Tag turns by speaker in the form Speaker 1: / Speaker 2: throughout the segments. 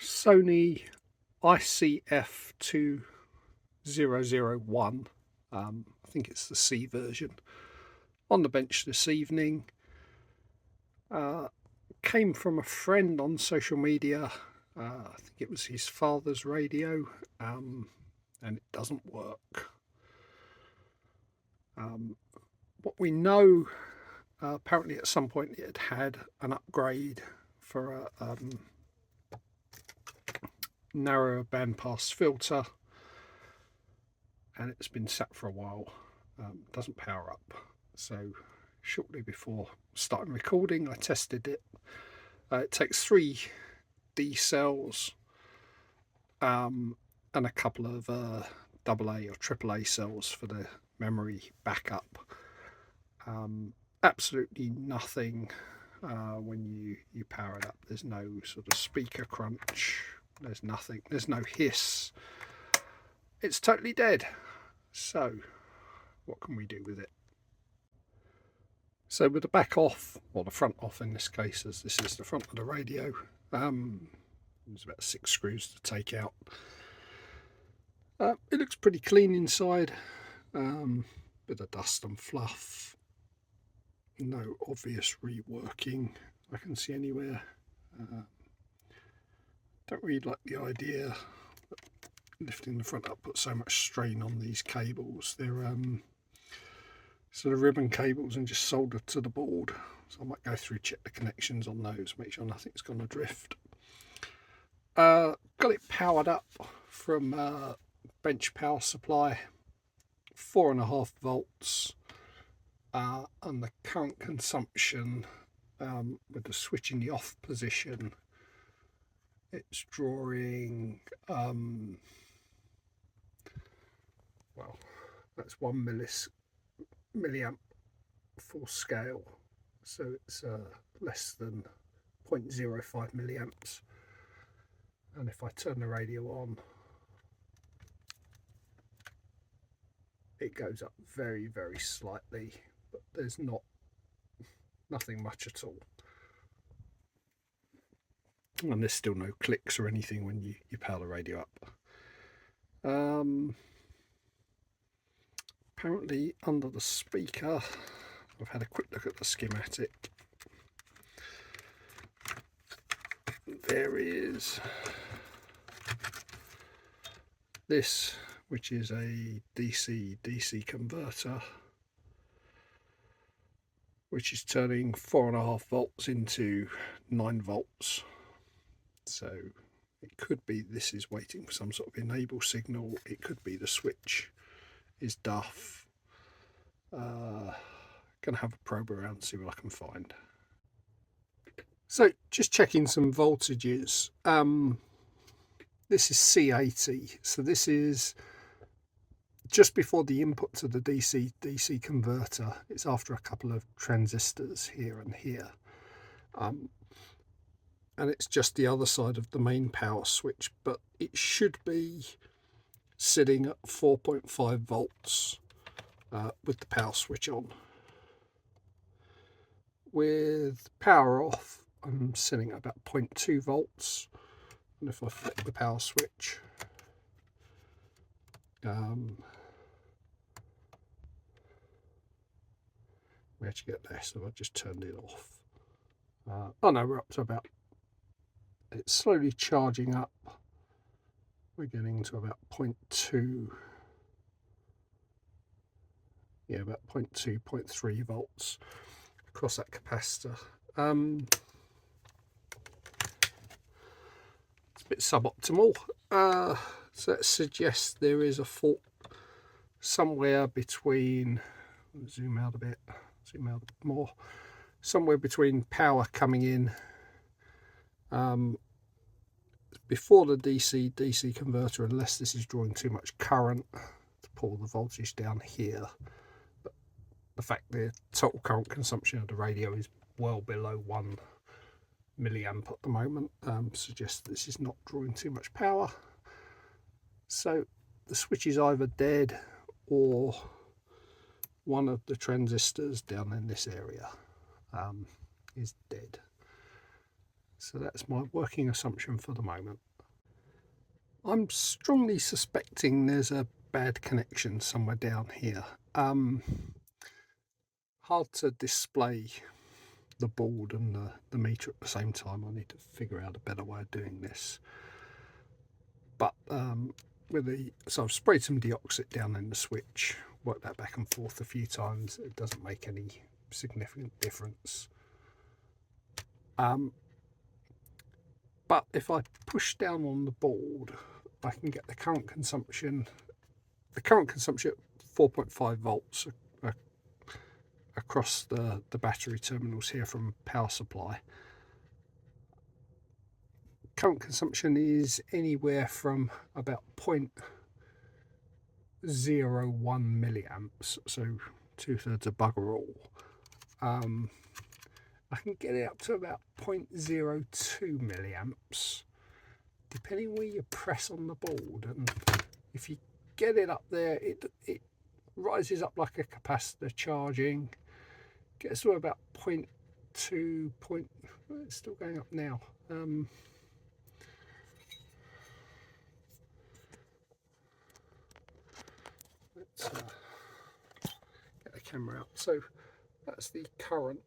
Speaker 1: Sony ICF2001, I think it's the C version, on the bench this evening. Came from a friend on social media. I think it was his father's radio, and it doesn't work. What we know, apparently at some point it had an upgrade for a narrower bandpass filter, and it's been sat for a while. Doesn't power up. So shortly before starting recording, I tested it. It takes 3 D cells and a couple of AA or AAA cells for the memory backup. Absolutely nothing when you power it up. There's no sort of speaker crunch. There's nothing. There's no hiss. It's totally dead. So what can we do with it? So with the back off, or the front off in this case, as this is the front of the radio, there's about 6 screws to take out. It looks pretty clean inside, bit of dust and fluff, no obvious reworking I can see anywhere. Don't really like the idea that lifting the front up puts so much strain on these cables. They're sort of ribbon cables and just soldered to the board, so I might go through, check the connections on those, make sure nothing's gone adrift. Got it powered up from bench power supply, 4.5 volts, and the current consumption with the switch in the off position, it's drawing well, that's 1 milliamp full scale, so it's less than 0.05 milliamps. And if I turn the radio on, it goes up very, very slightly, but there's nothing much at all. And there's still no clicks or anything when you power the radio up. Apparently under the speaker, I've had a quick look at the schematic. There is this, which is a DC-DC converter, which is turning 4.5 volts into 9 volts. So it could be this is waiting for some sort of enable signal. It could be the switch is duff. Gonna have a probe around, see what I can find. So just checking some voltages. This is C80, so this is just before the input to the DC-DC converter. It's after a couple of transistors here and here. And it's just the other side of the main power switch, but it should be sitting at 4.5 volts with the power switch on. With power off, I'm sitting at about 0.2 volts. And if I flip the power switch, we actually get less, so I just turned it off. Oh no, we're up to about, it's slowly charging up. We're getting to about 0.2, yeah, about 0.2, 0.3 volts across that capacitor. It's a bit suboptimal, so that suggests there is a fault somewhere between, zoom out a bit, zoom out more, somewhere between power coming in before the DC-DC converter, unless this is drawing too much current to pull the voltage down here. But the fact the total current consumption of the radio is well below 1 milliamp at the moment suggests this is not drawing too much power. So the switch is either dead or one of the transistors down in this area is dead. So that's my working assumption for the moment. I'm strongly suspecting there's a bad connection somewhere down here. Hard to display the board and the meter at the same time. I need to figure out a better way of doing this. But so I've sprayed some deoxit down in the switch, worked that back and forth a few times. It doesn't make any significant difference. But if I push down on the board, I can get the current consumption at 4.5 volts across the battery terminals here from power supply. Current consumption is anywhere from about 0.01 milliamps, so 2/3 of bugger all. I can get it up to about 0.02 milliamps, depending where you press on the board. And if you get it up there, it rises up like a capacitor charging, gets to about 0.2, it's still going up now. Let's get the camera out. So that's the current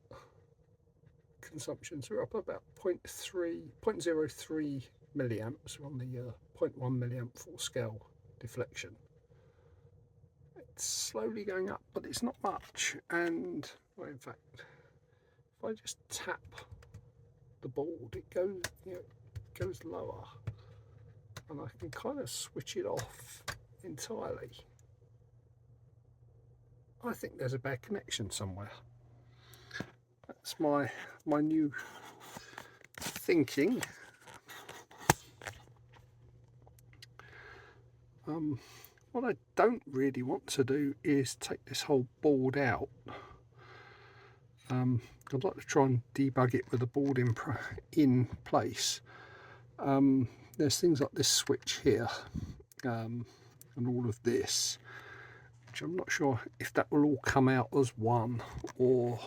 Speaker 1: consumption. So we're up about 0.03 milliamps. We're on the 0.1 milliamp full scale deflection. It's slowly going up, but it's not much. And well, in fact, if I just tap the board, it goes lower, and I can kind of switch it off entirely. I think there's a bad connection somewhere. That's my new thinking. What I don't really want to do is take this whole board out. I'd like to try and debug it with the board in place. There's things like this switch here, and all of this, which I'm not sure if that will all come out as one, or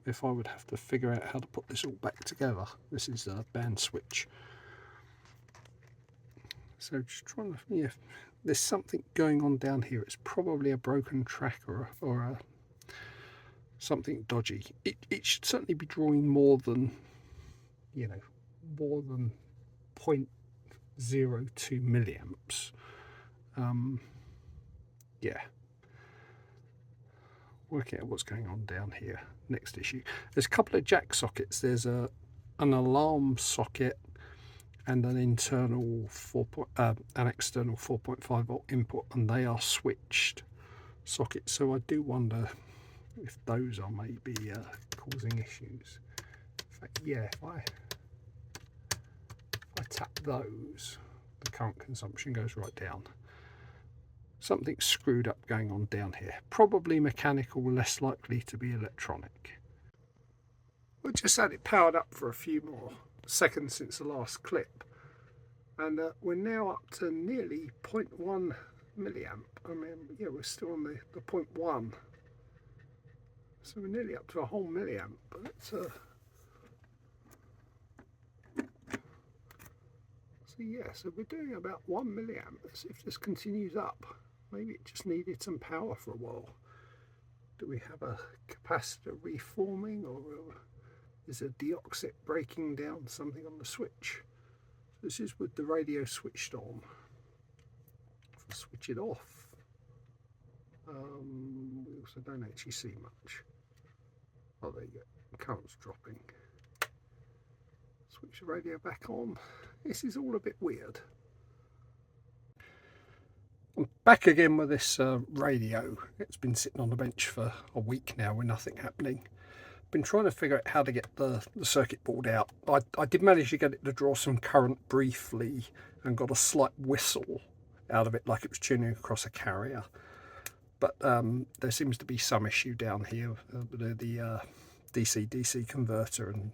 Speaker 1: if I would have to figure out how to put this all back together. This is a band switch. So just trying to, yeah, there's something going on down here. It's probably a broken tracker or something dodgy. It should certainly be drawing more than, more than 0.02 milliamps. Yeah. Working out what's going on down here. Next issue. There's a couple of jack sockets. There's an alarm socket and an internal an external 4.5 volt input, and they are switched sockets. So I do wonder if those are maybe causing issues. In fact, yeah, if I tap those, the current consumption goes right down. Something screwed up going on down here. Probably mechanical, less likely to be electronic. We'll just had it powered up for a few more seconds since the last clip, and we're now up to nearly 0.1 milliamp. I mean, yeah, we're still on the 0.1, so we're nearly up to a whole milliamp. But let's so yeah, so we're doing about 1 milliamp. Let's see if this continues up. Maybe it just needed some power for a while. Do we have a capacitor reforming, or is a deoxit breaking down something on the switch? This is with the radio switched on. If I switch it off, we also don't actually see much. Oh, there you go, the current's dropping. Switch the radio back on. This is all a bit weird. I'm back again with this radio. It's been sitting on the bench for a week now with nothing happening. Been trying to figure out how to get the circuit board out. I did manage to get it to draw some current briefly and got a slight whistle out of it, like it was tuning across a carrier. But there seems to be some issue down here with the DC-DC converter, and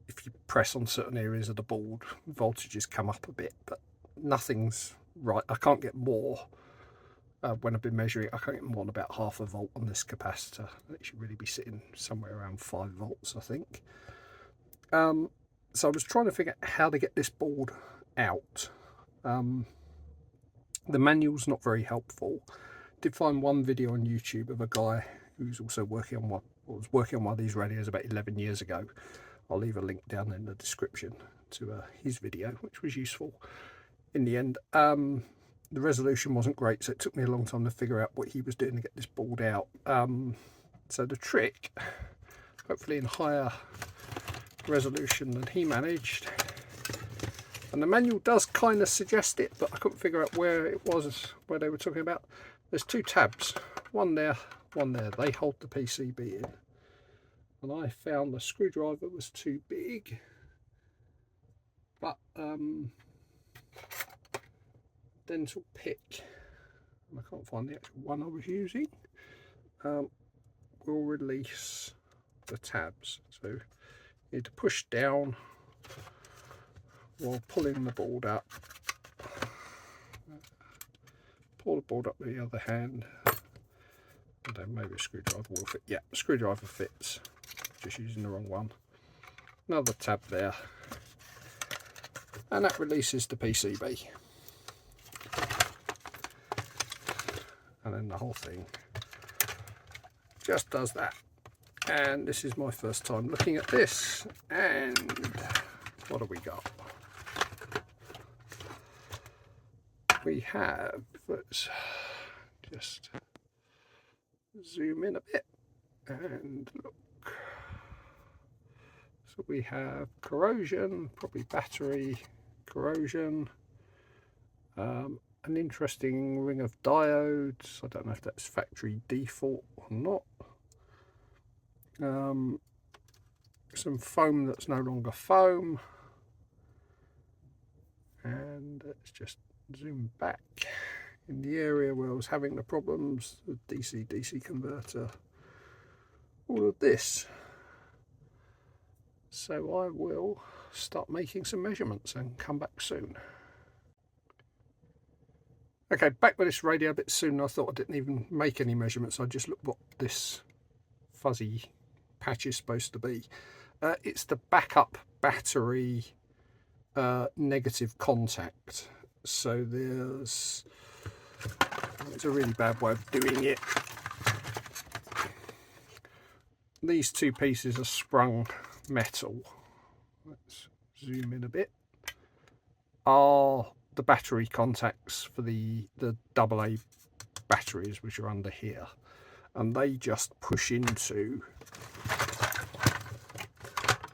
Speaker 1: if you press on certain areas of the board, voltages come up a bit, but nothing's right. I can't get more. When I've been measuring it, I can't get more than about 0.5 volt on this capacitor. It should really be sitting somewhere around 5 volts, I think. So I was trying to figure out how to get this board out. The manual's not very helpful. Did find one video on YouTube of a guy who's also working on was working on one of these radios about 11 years ago. I'll leave a link down in the description to his video, which was useful in the end. The resolution wasn't great, so it took me a long time to figure out what he was doing to get this board out. So the trick, hopefully in higher resolution than he managed, and the manual does kind of suggest it, but I couldn't figure out where it was, where they were talking about. There's two tabs, one there, one there. They hold the PCB in. And I found the screwdriver was too big, but dental pick, and I can't find the actual one I was using, will release the tabs. So you need to push down while pulling the board up. Pull the board up with the other hand, and then maybe a screwdriver will fit. Yeah, screwdriver fits, just using the wrong one. Another tab there, and that releases the PCB. And then the whole thing just does that. And this is my first time looking at this, and what have we got? We have, let's just zoom in a bit and look. So we have corrosion, probably battery corrosion, an interesting ring of diodes. I don't know if that's factory default or not. Some foam that's no longer foam, and let's just zoom back in the area where I was having the problems, the DC-DC converter, all of this. So I will start making some measurements and come back soon. Okay, back with this radio a bit soon. I thought I didn't even make any measurements. I just looked what this fuzzy patch is supposed to be. It's the backup battery negative contact. So there's a really bad way of doing it. These two pieces are sprung metal. Let's zoom in a bit. Are the battery contacts for the AA batteries, which are under here, and they just push into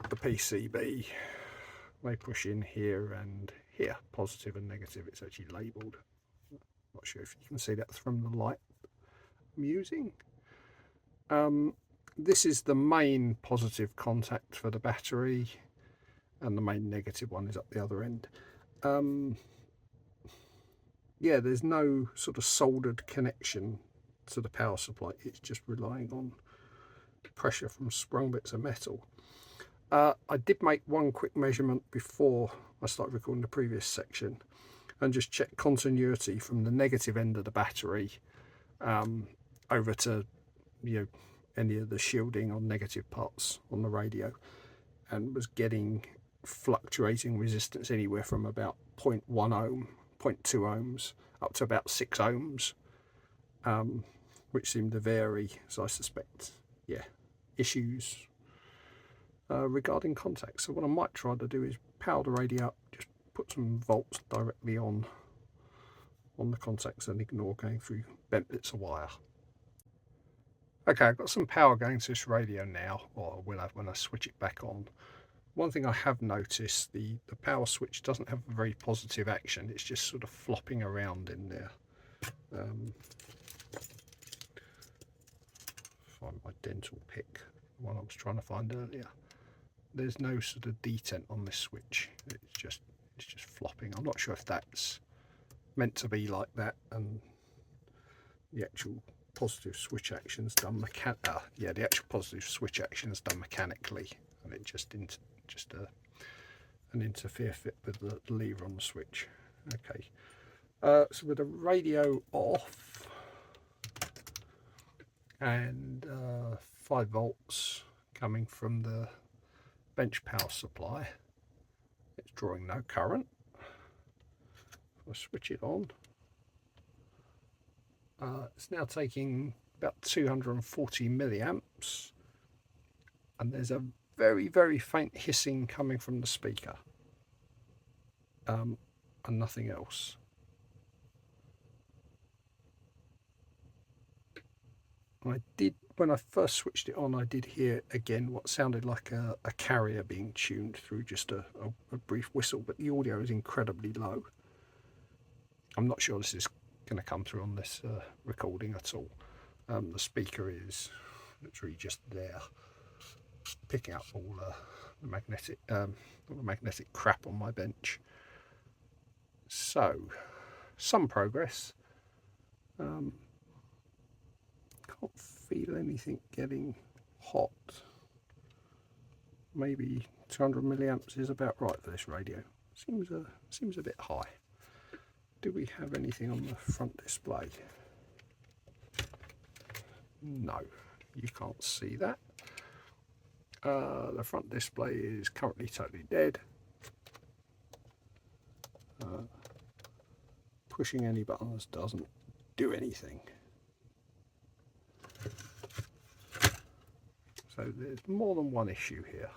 Speaker 1: the PCB. They push in here and here, positive and negative. It's actually labelled. Not sure if you can see that from the light I'm using. This is the main positive contact for the battery, and the main negative one is up the other end. Yeah, there's no sort of soldered connection to the power supply. It's just relying on pressure from sprung bits of metal. I did make one quick measurement before I started recording the previous section, and just check continuity from the negative end of the battery over to, you know, any of the shielding or negative parts on the radio, and was getting fluctuating resistance anywhere from about 0.1 ohm, 0.2 ohms up to about 6 ohms, which seemed to vary. So I suspect, yeah, issues regarding contacts. So what I might try to do is power the radio up, just put some volts directly on the contacts and ignore going through bent bits of wire. Okay, I've got some power going to this radio now, or I will have when I switch it back on. One thing I have noticed, the power switch doesn't have a very positive action. It's just sort of flopping around in there. Find my dental pick, the one I was trying to find earlier. There's no sort of detent on this switch. It's just flopping. I'm not sure if that's meant to be like that, and the actual positive switch action's done the actual positive switch action is done mechanically, and it just an interfere fit with the lever on the switch. Okay, so with the radio off and 5 volts coming from the bench power supply, it's drawing no current. I switch it on. It's now taking about 240 milliamps, and there's a very, very faint hissing coming from the speaker, and nothing else. When I first switched it on, I did hear again what sounded like a carrier being tuned through just a brief whistle, but the audio is incredibly low. I'm not sure this is going to come through on this recording at all. The speaker is literally just there, picking up all the magnetic crap on my bench. So, some progress. Can't feel anything getting hot. Maybe 200 milliamps is about right for this radio. Seems a bit high. Do we have anything on the front display? No, you can't see that. The front display is currently totally dead. Pushing any buttons doesn't do anything. So there's more than one issue here.